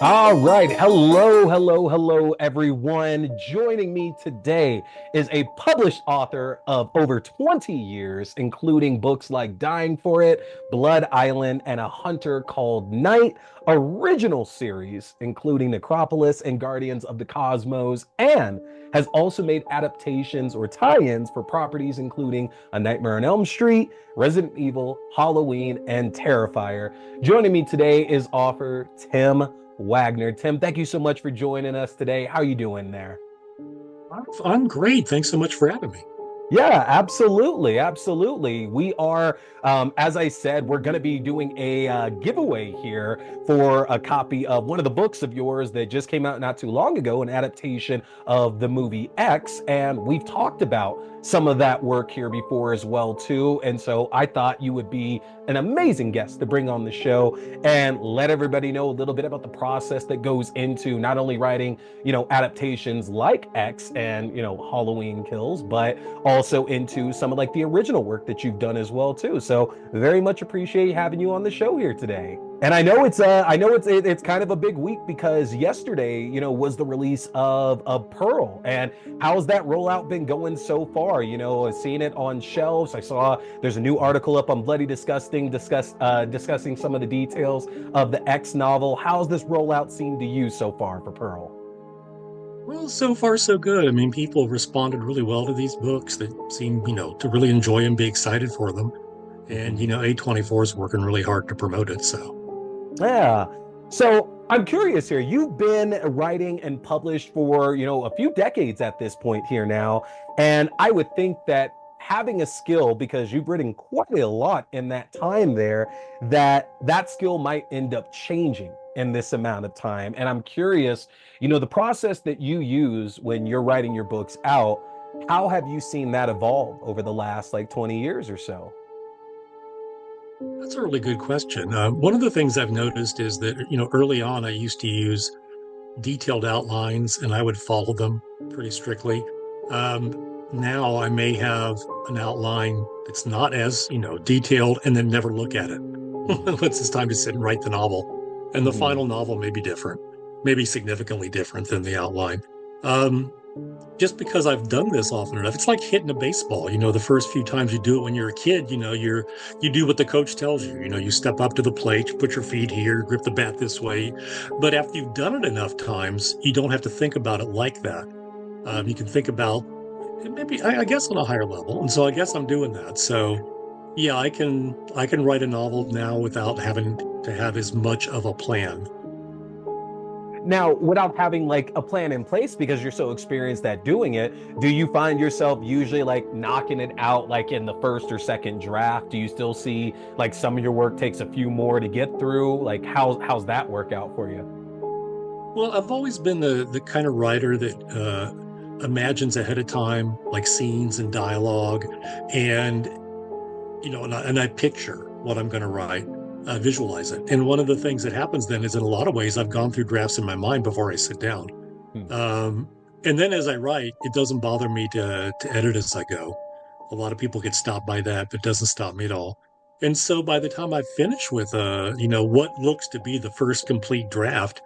All right. Hello, hello, hello, everyone. Joining me today is a published author of over 20 years, including books like Dying for It, Blood Island, and A Hunter Called Night, original series, including Necropolis and Guardians of the Cosmos, and has also made adaptations or tie ins for properties including A Nightmare on Elm Street, Resident Evil, Halloween, and Terrifier. Joining me today is author Tim Waggoner. Tim, thank you so much for joining us today. How are you doing there? I'm great. Thanks so much for having me. Yeah, absolutely. Absolutely. We are, as I said, we're going to be doing a giveaway here for a copy of one of the books of yours that just came out not too long ago, an adaptation of the movie X. And we've talked about some of that work here before as well, too. And so I thought you would be an amazing guest to bring on the show and let everybody know a little bit about the process that goes into not only writing, adaptations like X and, Halloween Kills, but also into some of like the original work that you've done as well too. So very much appreciate having you on the show here today. And I know it's kind of a big week because yesterday, was the release of Pearl. And how's that rollout been going so far? Seeing it on shelves. I saw there's a new article up on Bloody Disgusting discussing some of the details of the X novel. How's this rollout seemed to you so far for Pearl? Well, so far so good. I mean, people responded really well to these books. They seem, to really enjoy and be excited for them. And, Mhm. A24 is working really hard to promote it. So, Yeah. So I'm curious here. You've been writing and published for, a few decades at this point here now. And I would think that having a skill, because you've written quite a lot in that time there, that skill might end up changing in this amount of time. And I'm curious, the process that you use when you're writing your books out, how have you seen that evolve over the last like 20 years or so? that's a really good question. One of the things I've noticed is that, early on, I used to use detailed outlines and I would follow them pretty strictly. Um, Now I may have an outline that's not as, detailed and then never look at it once it's time to sit and write the novel. And the Mhm. final novel may be different, maybe significantly different than the outline. Um, just because I've done this often enough, it's like hitting a baseball. The first few times you do it when you're a kid, you do what the coach tells you. You step up to the plate, you put your feet here, grip the bat this way. But after you've done it enough times, you don't have to think about it like that. You can think about maybe, I guess, on a higher level. And so I guess I'm doing that. So yeah, I can write a novel now without having to have as much of a plan. Now, without having like a plan in place because you're so experienced at doing it, do you find yourself usually like knocking it out like in the first or second draft? Do you still see like some of your work takes a few more to get through? Like how's that work out for you? Well, I've always been the kind of writer that imagines ahead of time, like scenes and dialogue, and and I picture what I'm going to write, visualize it. And one of the things that happens then is, in a lot of ways, I've gone through drafts in my mind before I sit down. Hmm. Um, and then as I write, it doesn't bother me to edit as I go. A lot of people get stopped by that, but it doesn't stop me at all. And so by the time I finish with what looks to be the first complete draft,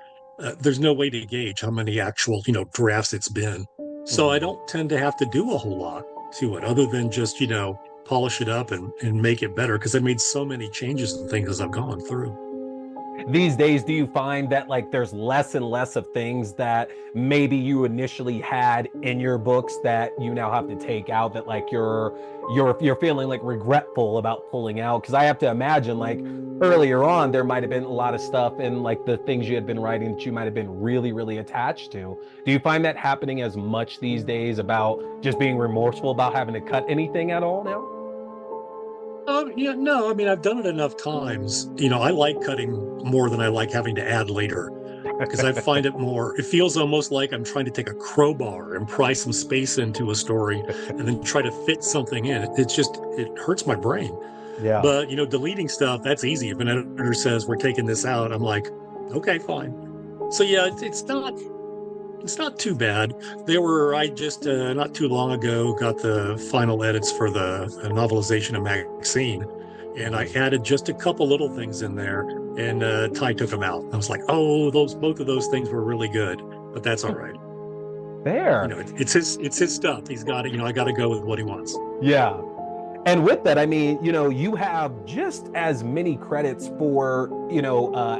there's no way to gauge how many actual drafts it's been. So I Mhm. don't tend to have to do a whole lot to it other than just polish it up and make it better because I made so many changes and things as I've gone through. These days, do you find that like there's less and less of things that maybe you initially had in your books that you now have to take out that like you're feeling like regretful about pulling out? Because I have to imagine like earlier on there might have been a lot of stuff in like the things you had been writing that you might have been really really attached to. Do you find that happening as much these days about just being remorseful about having to cut anything at all now? Yeah, no, I mean, I've done it enough times. I like cutting more than I like having to add later because I find it feels almost like I'm trying to take a crowbar and pry some space into a story and then try to fit something in. It hurts my brain. Yeah. But, deleting stuff, that's easy. If an editor says we're taking this out, I'm like, okay, fine. So yeah, it's not too bad. I just not too long ago got the final edits for the novelization of Maxxxine, and I Mhm. added just a couple little things in there. and Ty took him out. I was like, oh, those both of those things were really good, but that's all right. Fair. It's his stuff. He's got it. I got to go with what he wants. Yeah. And with that, I mean, you have just as many credits for,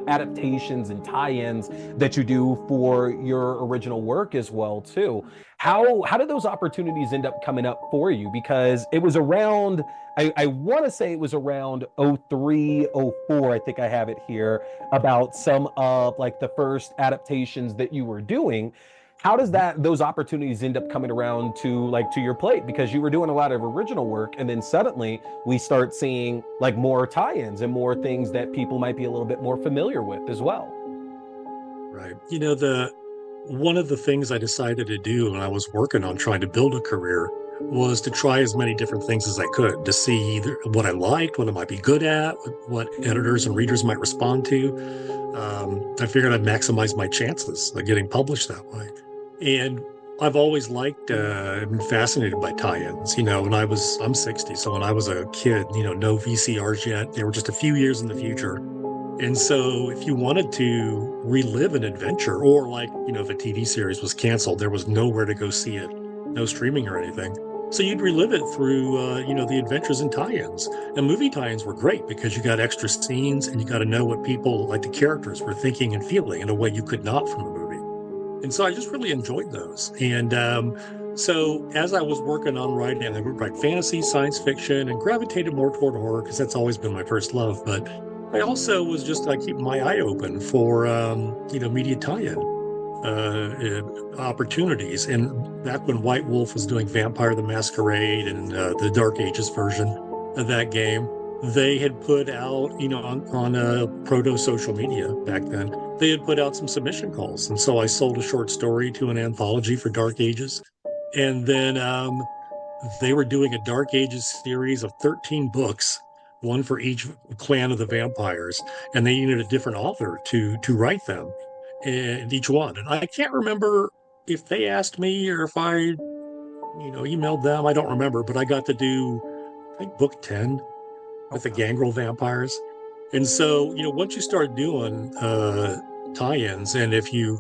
adaptations and tie-ins that you do for your original work as well, too. How did those opportunities end up coming up for you? Because it was around, I want to say it was around 03, 04, I think I have it here, about some of like the first adaptations that you were doing. How does those opportunities end up coming around to your plate? Because you were doing a lot of original work, and then suddenly we start seeing like more tie-ins and more things that people might be a little bit more familiar with as well. Right. The one of the things I decided to do when I was working on trying to build a career was to try as many different things as I could to see either what I liked, what I might be good at, what editors and readers might respond to. I figured I'd maximize my chances of getting published that way. And I've always liked and been fascinated by tie-ins. I'm 60, so when I was a kid, no VCRs yet. They were just a few years in the future. And so if you wanted to relive an adventure, or like, if a TV series was canceled, there was nowhere to go see it, no streaming or anything. So you'd relive it through, the adventures and tie-ins. And movie tie-ins were great because you got extra scenes and you got to know what people, like the characters, were thinking and feeling in a way you could not from a movie. And so I just really enjoyed those. And so as I was working on writing, I would write fantasy, science fiction, and gravitated more toward horror because that's always been my first love. But I also was just keeping my eye open for media tie-in opportunities. And back when White Wolf was doing Vampire the Masquerade and the Dark Ages version of that game, they had put out, on proto social media back then, they had put out some submission calls. And so I sold a short story to an anthology for Dark Ages. And then they were doing a Dark Ages series of 13 books, one for each clan of the vampires, and they needed a different author to write them, and each one. And I can't remember if they asked me or if I, emailed them. I don't remember, but I got to do, I think, book 10 with the Gangrel vampires. And so, once you start doing tie-ins, and if you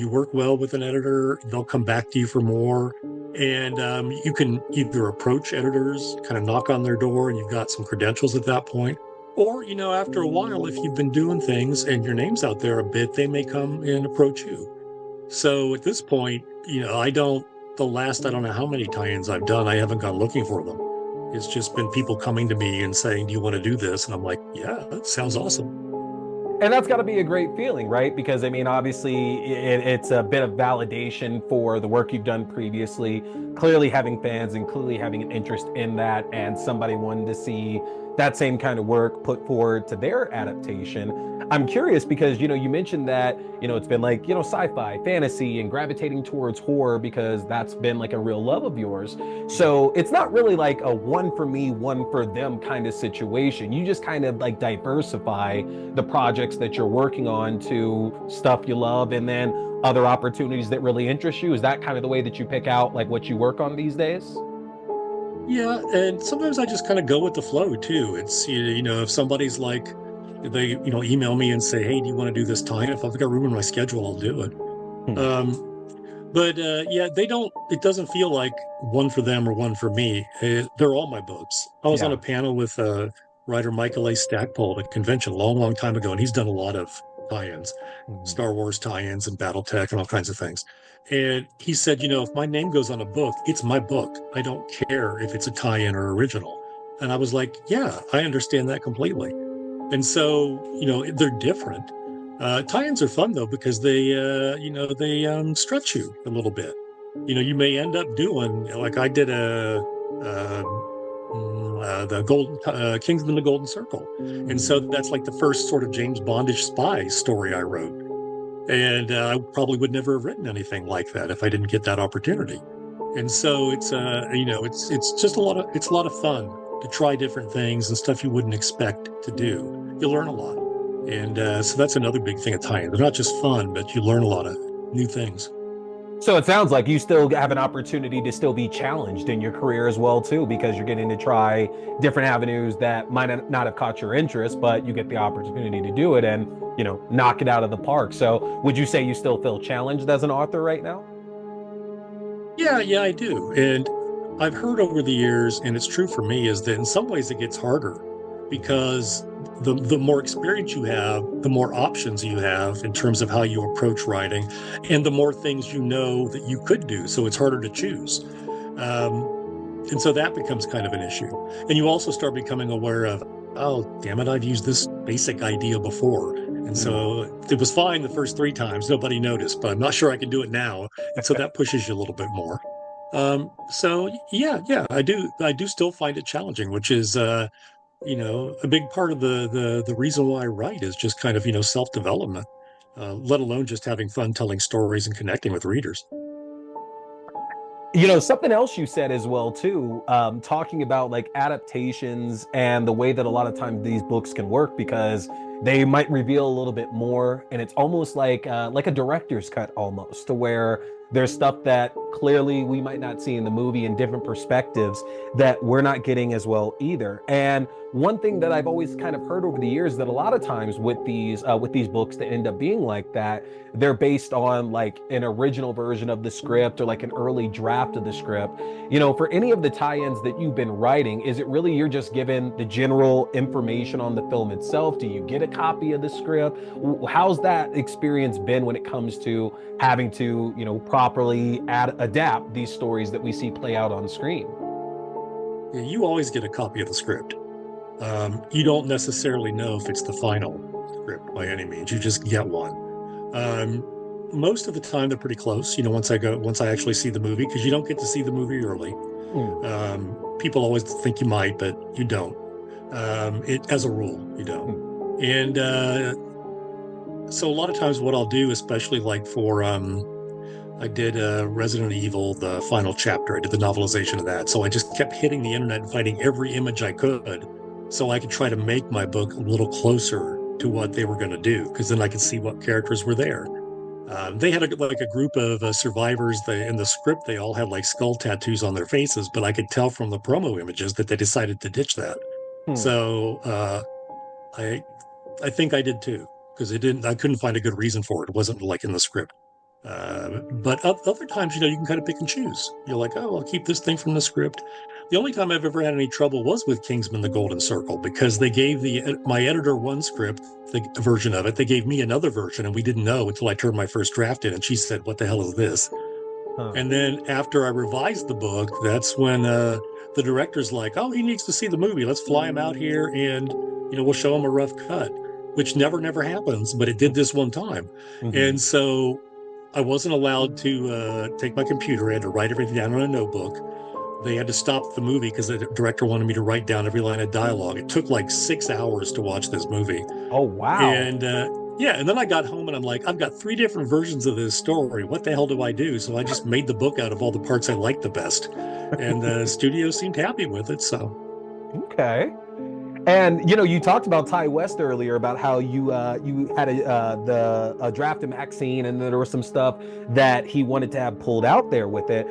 work well with an editor, they'll come back to you for more. And you can either approach editors, kind of knock on their door, and you've got some credentials at that point. Or, after a while, if you've been doing things and your name's out there a bit, they may come and approach you. So at this point, I don't know how many tie-ins I've done, I haven't gone looking for them. It's just been people coming to me and saying, do you want to do this? And I'm like, yeah, that sounds awesome. And that's got to be a great feeling, right? Because I mean, obviously, it's a bit of validation for the work you've done previously. Clearly, having fans and clearly having an interest in that, and somebody wanting to see that same kind of work put forward to their adaptation. I'm curious because you mentioned that it's been like sci-fi, fantasy, and gravitating towards horror because that's been like a real love of yours. So it's not really like a one for me, one for them kind of situation. You just kind of like diversify the projects that you're working on to stuff you love and then other opportunities that really interest you. Is that kind of the way that you pick out like what you work on these days? Yeah, and sometimes I just kind of go with the flow too. It's if somebody's like they email me and say, "Hey, do you want to do this time?" If I've got room in my schedule, I'll do it. Hmm. But yeah, they don't. It doesn't feel like one for them or one for me. They're all my books. I was on Yeah. a panel with writer Michael A. Stackpole at a convention a long, long time ago, and he's done a lot of tie-ins, Mhm. Star Wars tie-ins, and BattleTech, and all kinds of things. And he said, if my name goes on a book, it's my book. I don't care if it's a tie-in or original. And I was like, yeah, I understand that completely. And so, they're different. Tie-ins are fun though because they stretch you a little bit. You may end up doing like I did the Golden Kingsman, the Golden Circle, and so Mhm. that's like the first sort of James Bondish spy story I wrote. And I probably would never have written anything like that if I didn't get that opportunity. And so it's just a lot of fun to try different things and stuff you wouldn't expect to do. You learn a lot, and so that's another big thing of tie-in. They're not just fun, but you learn a lot of new things. So it sounds like you still have an opportunity to still be challenged in your career as well too, because you're getting to try different avenues that might not have caught your interest, but you get the opportunity to do it and, knock it out of the park. So would you say you still feel challenged as an author right now? Yeah, I do. And I've heard over the years, and it's true for me, is that in some ways it gets harder because the more experience you have, the more options you have in terms of how you approach writing, and the more things you know that you could do. So it's harder to choose. Um, and so that becomes kind of an issue. And you also start becoming aware of, oh, damn it, I've used this basic idea before. And Mm. so it was fine the first three times, nobody noticed, but I'm not sure I can do it now. And so that pushes you a little bit more. So yeah, I do still find it challenging, which is a big part of the reason why I write is just kind of, self-development, let alone just having fun telling stories and connecting with readers. Something else you said as well too, talking about like adaptations and the way that a lot of times these books can work because they might reveal a little bit more, and it's almost like a director's cut almost, to where there's stuff that clearly we might not see in the movie in different perspectives that we're not getting as well either. And one thing that I've always kind of heard over the years that a lot of times with these books that end up being like that, they're based on like an original version of the script or like an early draft of the script. For any of the tie-ins that you've been writing, is it really you're just given the general information on the film itself? Do you get a copy of the script? How's that experience been when it comes to having to, properly adapt these stories that we see play out on screen? Yeah, you always get a copy of the script. You don't necessarily know if it's the final script by any means. You just get one. Um, Most of the time, they're pretty close. Once I actually see the movie, because you don't get to see the movie early. Mm. People always think you might, but you don't. As a rule, you don't. Mm. And so a lot of times, what I'll do, especially like for I did Resident Evil, the final chapter. I did the novelization of that. So I just kept hitting the internet and finding every image I could so I could try to make my book a little closer to what they were going to do, because then I could see what characters were there. They had like a group of survivors. In the script, they all had like skull tattoos on their faces, but I could tell from the promo images that they decided to ditch that. Hmm. So I I think I did too, because it didn't. I couldn't find a good reason for it. It wasn't like in the script. But other times, you can kind of pick and choose. You're like, oh, I'll keep this thing from the script. The only time I've ever had any trouble was with Kingsman: The Golden Circle, because they gave my editor one script, the version of it. They gave me another version, and we didn't know until I turned my first draft in, and she said, "What the hell is this?" Huh. And then after I revised the book, that's when the director's like, "Oh, he needs to see the movie. Let's fly him out here, and we'll show him a rough cut," which never happens, but it did this one time. Mm-hmm. And so I wasn't allowed to take my computer. I had to write everything down on a notebook. They had to stop the movie because the director wanted me to write down every line of dialogue. It took like 6 hours to watch this movie. Oh, wow. And yeah, and then I got home and I'm like, I've got three different versions of this story. What the hell do I do? So I just made the book out of all the parts I liked the best. And the studio seemed happy with it. So Okay. And you talked about Ty West earlier about how you had a draft of Maxxxine, and there was some stuff that he wanted to have pulled out there with it.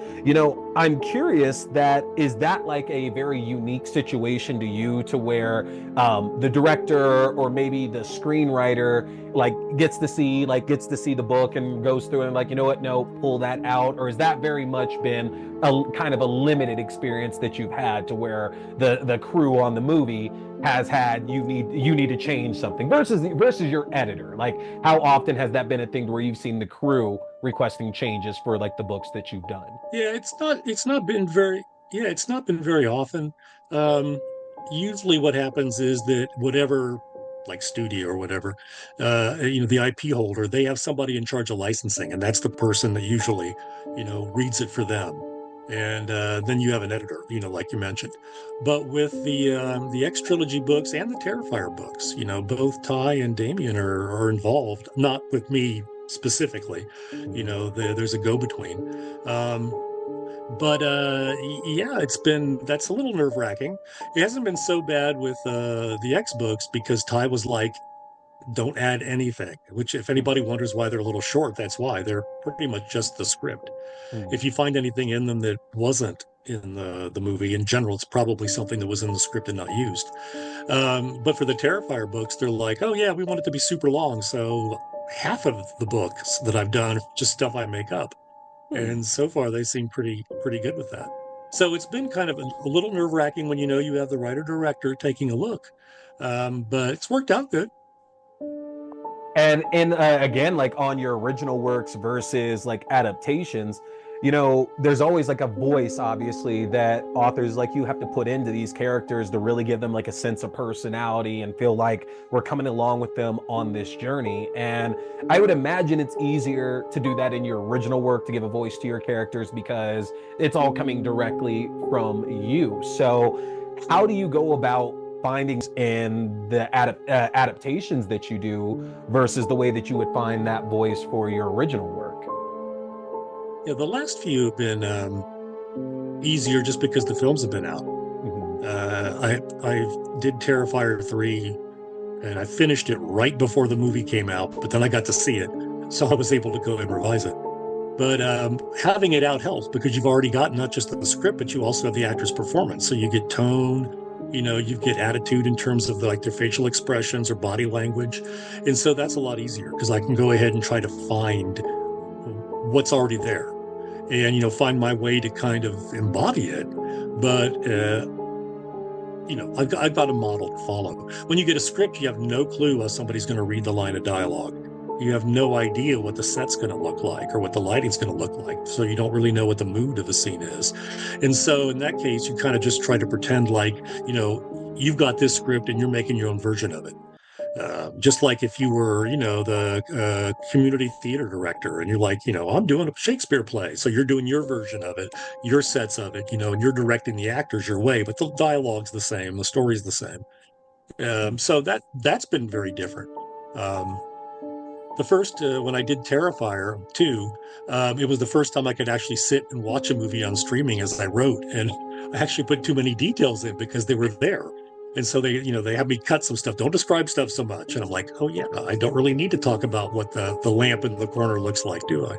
I'm curious, that is that like a very unique situation to you, to where the director or maybe the screenwriter like gets to see the book and goes through and like, you know what, no, pull that out? Or has that very much been a kind of a limited experience that you've had, to where the crew on the movie has had, you need to change something versus your editor? Like, how often has that been a thing where you've seen the crew requesting changes for like the books that you've done? yeah, it's not been very often. Um, Usually what happens is that whatever, like studio or whatever, the IP holder, they have somebody in charge of licensing, and that's the person that usually, reads it for them. And then you have an editor, like you mentioned. But with the X trilogy books and the Terrifier books, both Ty and Damien are involved, not with me specifically. There's a go-between. Um, but yeah, that's a little nerve wracking. It hasn't been so bad with the X books, because Ty was like, don't add anything. Which, if anybody wonders why they're a little short, that's why. They're pretty much just the script. Mm. If you find anything in them that wasn't in the movie, in general, it's probably something that was in the script and not used. But for the Terrifier books, they're like, oh yeah, we want it to be super long, so half of the books that I've done are just stuff I make up, Hmm. and so far they seem pretty good with that. So it's been kind of a little nerve wracking when you know you have the writer director taking a look, but it's worked out good. And in again, like on your original works versus like adaptations, there's always like a voice, obviously, that authors like you have to put into these characters to really give them like a sense of personality and feel like we're coming along with them on this journey. And I would imagine it's easier to do that in your original work to give a voice to your characters because it's all coming directly from you. So, how do you go about finding in the adaptations that you do versus the way that you would find that voice for your original work? Yeah, the last few have been easier just because the films have been out. Mhm. I did Terrifier 3 and I finished it right before the movie came out, but then I got to see it, so I was able to go and revise it. But having it out helps because you've already got not just the script, but you also have the actor's performance. So you get tone, you get attitude in terms of like their facial expressions or body language. And so that's a lot easier because I can go ahead and try to find what's already there and, find my way to kind of embody it. But I've got a model to follow. When you get a script, you have no clue how somebody's going to read the line of dialogue. You have no idea what the set's going to look like or what the lighting's going to look like. So you don't really know what the mood of the scene is. And so in that case, you kind of just try to pretend like, you've got this script and you're making your own version of it. Just like if you were, the community theater director and you're like, I'm doing a Shakespeare play. So you're doing your version of it, your sets of it, and you're directing the actors your way, but the dialogue's the same, the story's the same. So that's been very different. Um, the first, when I did Terrifier 2, it was the first time I could actually sit and watch a movie on streaming as I wrote. And I actually put too many details in because they were there. And so they had me cut some stuff. Don't describe stuff so much. And I'm like, oh yeah, I don't really need to talk about what the lamp in the corner looks like, do I?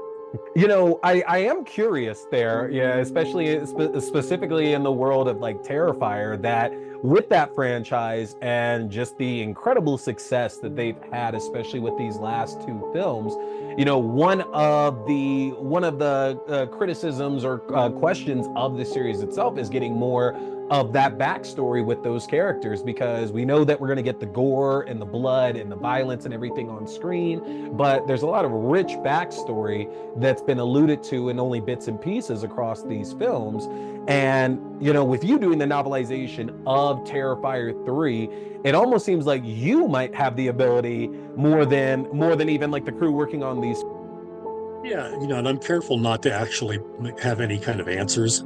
I am curious there, yeah, especially specifically in the world of like Terrifier, that with that franchise and just the incredible success that they've had, especially with these last two films, one of the criticisms or questions of the series itself is getting more of that backstory with those characters because we know that we're going to get the gore and the blood and the violence and everything on screen, but there's a lot of rich backstory that's been alluded to in only bits and pieces across these films. And, with you doing the novelization of Terrifier 3, it almost seems like you might have the ability more than even like the crew working on these. Yeah, and I'm careful not to actually have any kind of answers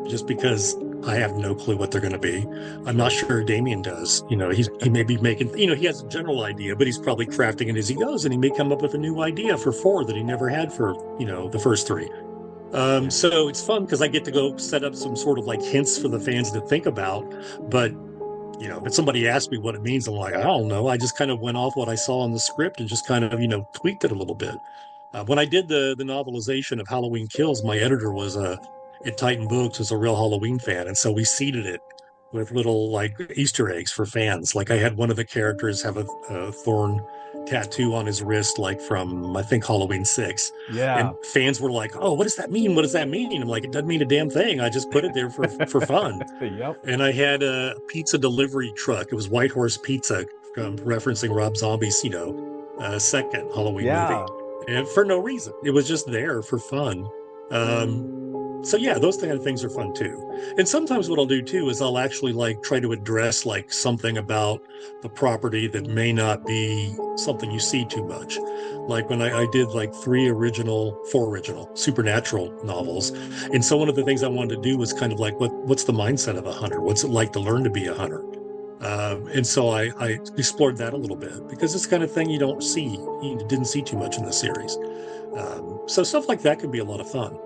just because I have no clue what they're going to be. I'm not sure Damien does. He may be making, he has a general idea, but he's probably crafting it as he goes, and he may come up with a new idea for 4 that he never had for, the first 3. Yeah. So it's fun because I get to go set up some sort of like hints for the fans to think about. But, if somebody asked me what it means, I'm like, I don't know. I just kind of went off what I saw in the script and just kind of, tweaked it a little bit. When I did the novelization of Halloween Kills, my editor was at Titan Books was a real Halloween fan, and so we seeded it with little like Easter eggs for fans. Like I had one of the characters have a thorn tattoo on his wrist, like from I think Halloween 6, and Yeah. fans were like, "Oh, what does that mean? What does that mean?" I'm like, "It doesn't mean a damn thing. I just put it there for fun." Yep. And I had a pizza delivery truck. It was White Horse Pizza, referencing Rob Zombie's, second Halloween movie, Yeah. and for no reason. It was just there for fun. So yeah, those kind of things are fun too. And sometimes what I'll do too is I'll actually like try to address like something about the property that may not be something you see too much. Like when I did like 4 original supernatural novels. And so one of the things I wanted to do was kind of like what's the mindset of a hunter? What's it like to learn to be a hunter? And so I explored that a little bit because it's the kind of thing you didn't see too much in the series. So stuff like that could be a lot of fun.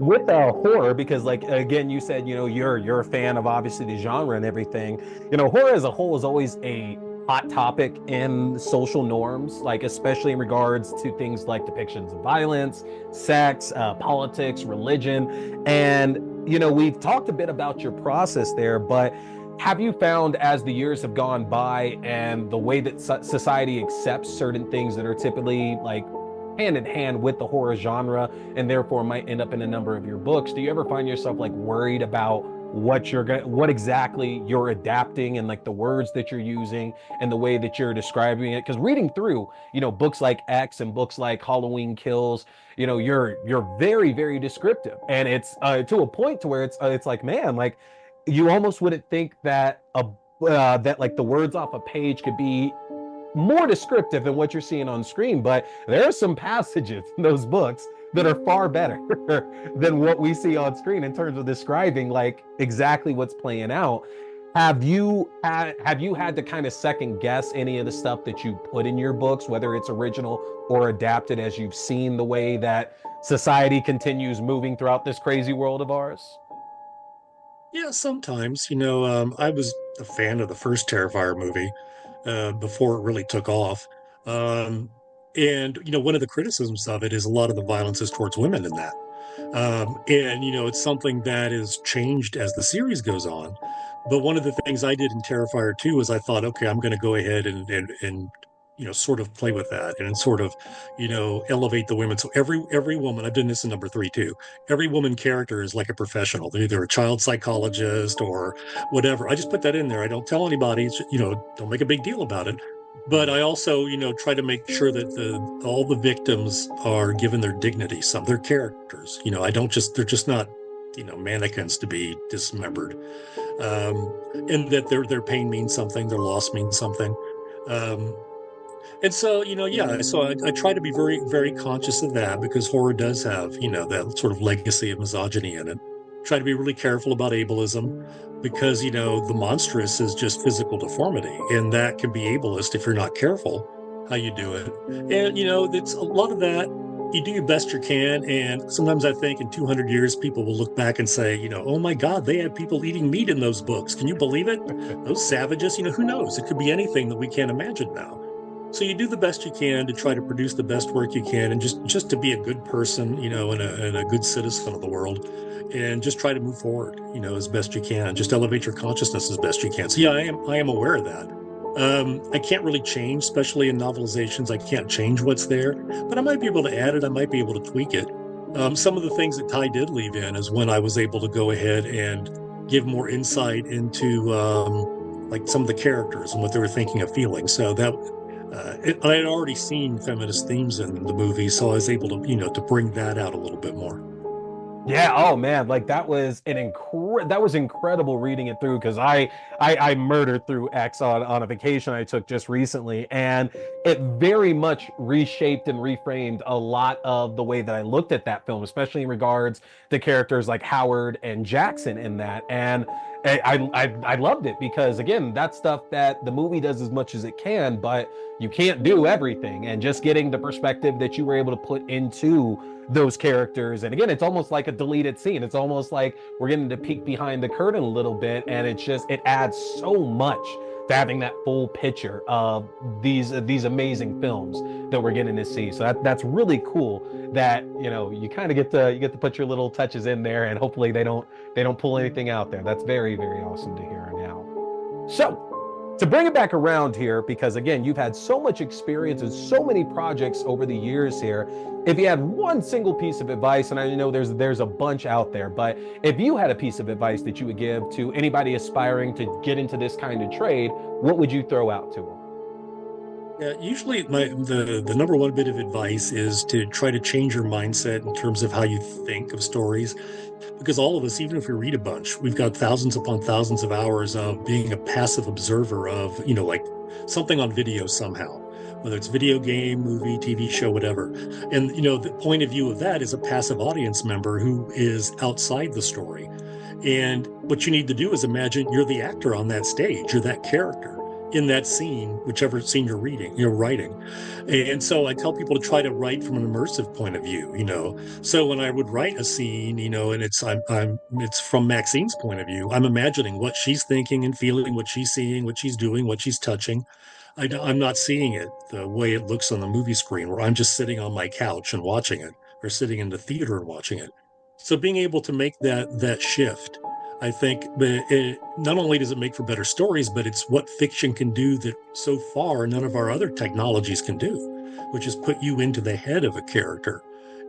With horror, because like again you said you're a fan of obviously the genre and everything. Horror as a whole is always a hot topic in social norms, like especially in regards to things like depictions of violence, sex, politics, religion. And, we've talked a bit about your process there, but have you found as the years have gone by and the way that society accepts certain things that are typically like hand in hand with the horror genre and therefore might end up in a number of your books, do you ever find yourself like worried about what exactly you're adapting and like the words that you're using and the way that you're describing it? Because reading through books like X and books like Halloween Kills, you're very, very descriptive, and it's to a point to where it's like, man, like you almost wouldn't think that that like the words off a page could be more descriptive than what you're seeing on screen. But there are some passages in those books that are far better than what we see on screen in terms of describing like exactly what's playing out. Have you had to kind of second guess any of the stuff that you put in your books, whether it's original or adapted, as you've seen the way that society continues moving throughout this crazy world of ours? Yeah, sometimes. I was a fan of the first Terrifier movie before it really took off. Um, and, one of the criticisms of it is a lot of the violence is towards women in that. And, it's something that is changed as the series goes on. But one of the things I did in Terrifier 2 is I thought, okay, I'm going to go ahead and sort of play with that and sort of, elevate the women. So every woman, I've done this in number 3 too. Every woman character is like a professional. They're either a child psychologist or whatever. I just put that in there. I don't tell anybody. Don't make a big deal about it. But I also, try to make sure that all the victims are given their dignity. Some they're characters. I don't just they're just not mannequins to be dismembered, and that their pain means something, their loss means something. Um, and so, yeah, so I try to be very, very conscious of that because horror does have, that sort of legacy of misogyny in it. Try to be really careful about ableism because, the monstrous is just physical deformity, and that can be ableist if you're not careful how you do it. And, it's a lot of that. You do your best you can. And sometimes I think in 200 years, people will look back and say, oh my God, they had people eating meat in those books. Can you believe it? Those savages, who knows? It could be anything that we can't imagine now. So you do the best you can to try to produce the best work you can, and just to be a good person, and a good citizen of the world, and just try to move forward, as best you can. Just elevate your consciousness as best you can. So yeah, I am aware of that. I can't really change, especially in novelizations. I can't change what's there, but I might be able to add it. I might be able to tweak it. Some of the things that Ty did leave in is when I was able to go ahead and give more insight into like some of the characters and what they were thinking of feeling. So that I had already seen feminist themes in the movie, so I was able to, to bring that out a little bit more. Yeah. Oh man, like that was incredible reading it through because I murdered through X on a vacation I took just recently, and it very much reshaped and reframed a lot of the way that I looked at that film, especially in regards to characters like Howard and Jackson in that. And I loved it because again, that's stuff that the movie does as much as it can, but you can't do everything. And just getting the perspective that you were able to put into those characters, and again, it's almost like a deleted scene. It's almost like we're getting to peek behind the curtain a little bit, and it adds so much to having that full picture of these amazing films that we're getting to see. So that's really cool that you kind of get to put your little touches in there, and hopefully they don't pull anything out there. That's very, very awesome to hear now. So, to bring it back around here, because again, you've had so much experience and so many projects over the years here. If you had one single piece of advice, and I know there's a bunch out there, but if you had a piece of advice that you would give to anybody aspiring to get into this kind of trade, what would you throw out to them? Yeah, usually the number one bit of advice is to try to change your mindset in terms of how you think of stories, because all of us, even if we read a bunch, we've got thousands upon thousands of hours of being a passive observer of, like something on video somehow, whether it's video game, movie, TV show, whatever. And, the point of view of that is a passive audience member who is outside the story. And what you need to do is imagine you're the actor on that stage, you're that character in that scene, whichever scene you're writing. And so I tell people to try to write from an immersive point of view, So when I would write a scene, and it's from Maxxine's point of view, I'm imagining what she's thinking and feeling, what she's seeing, what she's doing, what she's touching. I'm not seeing it the way it looks on the movie screen, where I'm just sitting on my couch and watching it, or sitting in the theater and watching it. So being able to make that shift, I think, not only does it make for better stories, but it's what fiction can do that so far none of our other technologies can do, which is put you into the head of a character,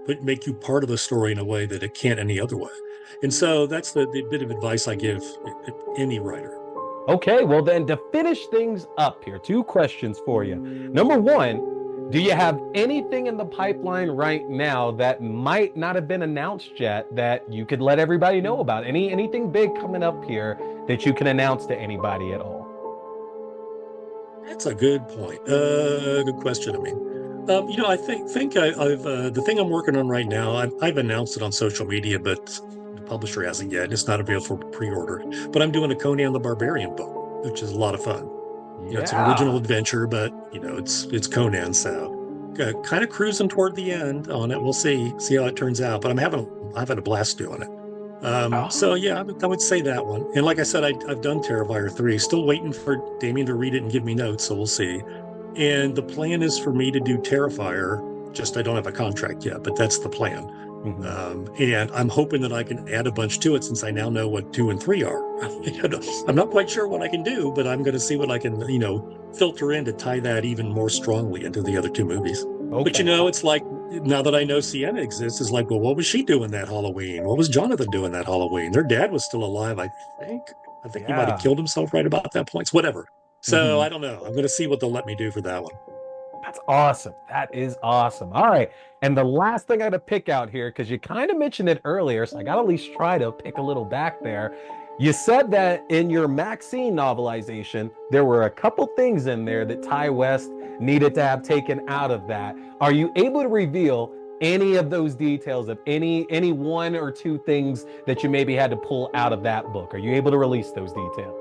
but make you part of the story in a way that it can't any other way. And so that's the bit of advice I give any writer. Okay, well then to finish things up here, two questions for you. Number one, do you have anything in the pipeline right now that might not have been announced yet that you could let everybody know about? Anything big coming up here that you can announce to anybody at all? That's a good point. Good question. I mean, I I've the thing I'm working on right now. I've announced it on social media, but the publisher hasn't yet. It's not available for pre-order. But I'm doing a Conan the Barbarian book, which is a lot of fun. It's an original Yeah. adventure, but it's Conan, so kind of cruising toward the end on it. We'll see how it turns out. But I'm having a blast doing it. So Oh. yeah, I would say that one. And like I said, I've done Terrifier 3. Still waiting for Damien to read it and give me notes, so we'll see. And the plan is for me to do Terrifier. Just I don't have a contract yet, but that's the plan. Mhm. And I'm hoping that I can add a bunch to it since I now know what 2 and 3 are. I'm not quite sure what I can do, but I'm going to see what I can, filter in to tie that even more strongly into the other two movies. But Okay. it's like now that I know Sienna exists, it's like, well, what was she doing that Halloween? What was Jonathan doing that Halloween? Their dad was still alive, I think. I think he might have Yeah. killed himself right about that point. Whatever. So Mhm. I don't know. I'm going to see what they'll let me do for that one. That's awesome. That is awesome. All right. And the last thing I got to pick out here, because you kind of mentioned it earlier, so I got to at least try to pick a little back there. You said that in your Maxxxine novelization, there were a couple things in there that Ty West needed to have taken out of that. Are you able to reveal any of those details of any one or two things that you maybe had to pull out of that book? Are you able to release those details?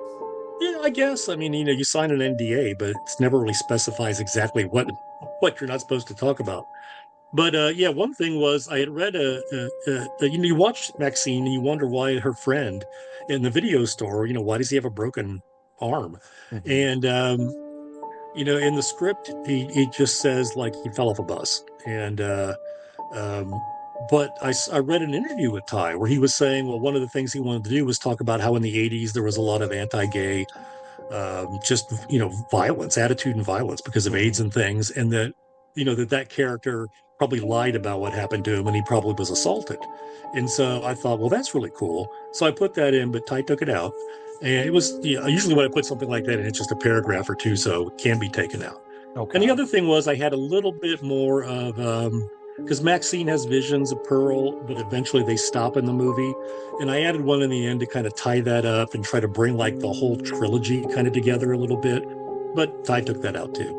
Yeah, I guess. I mean, you sign an NDA, but it's never really specifies exactly what you're not supposed to talk about. But yeah, one thing was I had read you watch Maxine and you wonder why her friend in the video store, why does he have a broken arm? Mhm. And in the script, he just says like he fell off a bus. And um, but I read an interview with Ty where he was saying, well, one of the things he wanted to do was talk about how in the '80s there was a lot of anti-gay just violence, attitude and violence because of AIDS Mhm. and things, and that that character probably lied about what happened to him, and he probably was assaulted. And so I thought, well, that's really cool. So I put that in, but Ty took it out, and it was usually when I put something like that in, it's just a paragraph or two, so it can be taken out. And the Okay. other thing was I had a little bit more of because Maxine has visions of Pearl, but eventually they stop in the movie. And I added one in the end to kind of tie that up and try to bring like the whole trilogy kind of together a little bit. But Ty took that out too.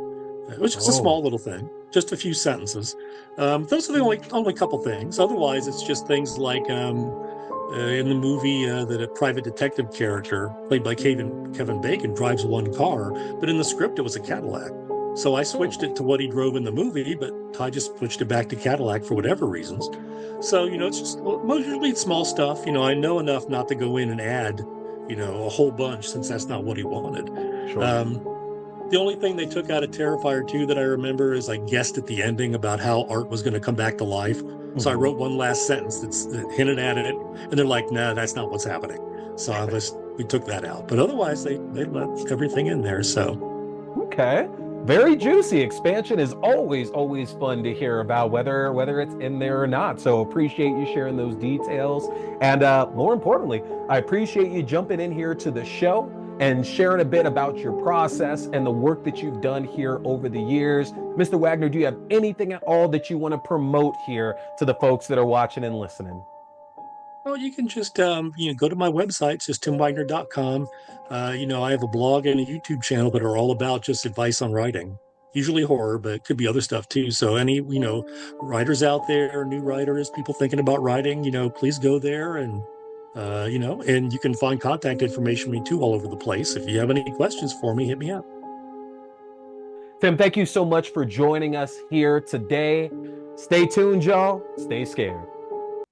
It was just a Oh. small little thing, just a few sentences. Those are the only couple things. Otherwise, it's just things like in the movie that a private detective character played by Kevin Bacon drives one car, but in the script it was a Cadillac. So I switched it Hmm. to what he drove in the movie, but Ty just switched it back to Cadillac for whatever reasons. So it's just mostly it's small stuff. I know enough not to go in and add a whole bunch since that's not what he wanted. Sure. Um, the only thing they took out of Terrifier 2 that I remember is I guessed at the ending about how Art was going to come back to life. So I Mhm. wrote one last sentence that hinted at it, and they're like, "Nah, that's not what's happening." So we took that out. But otherwise, they left everything in there. So Okay. Very juicy. Expansion is always fun to hear about, whether it's in there or not. So appreciate you sharing those details. And more importantly, I appreciate you jumping in here to the show and sharing a bit about your process and the work that you've done here over the years. Mr. Waggoner, do you have anything at all that you want to promote here to the folks that are watching and listening? well, you can just go to my website, it's just timwagner.com. I have a blog and a YouTube channel that are all about just advice on writing. Usually horror, but it could be other stuff too. So any, writers out there, new writers, people thinking about writing, please go there and you can find contact information for me too all over the place. If you have any questions for me, hit me up. Tim, thank you so much for joining us here today. Stay tuned, y'all. Stay scared.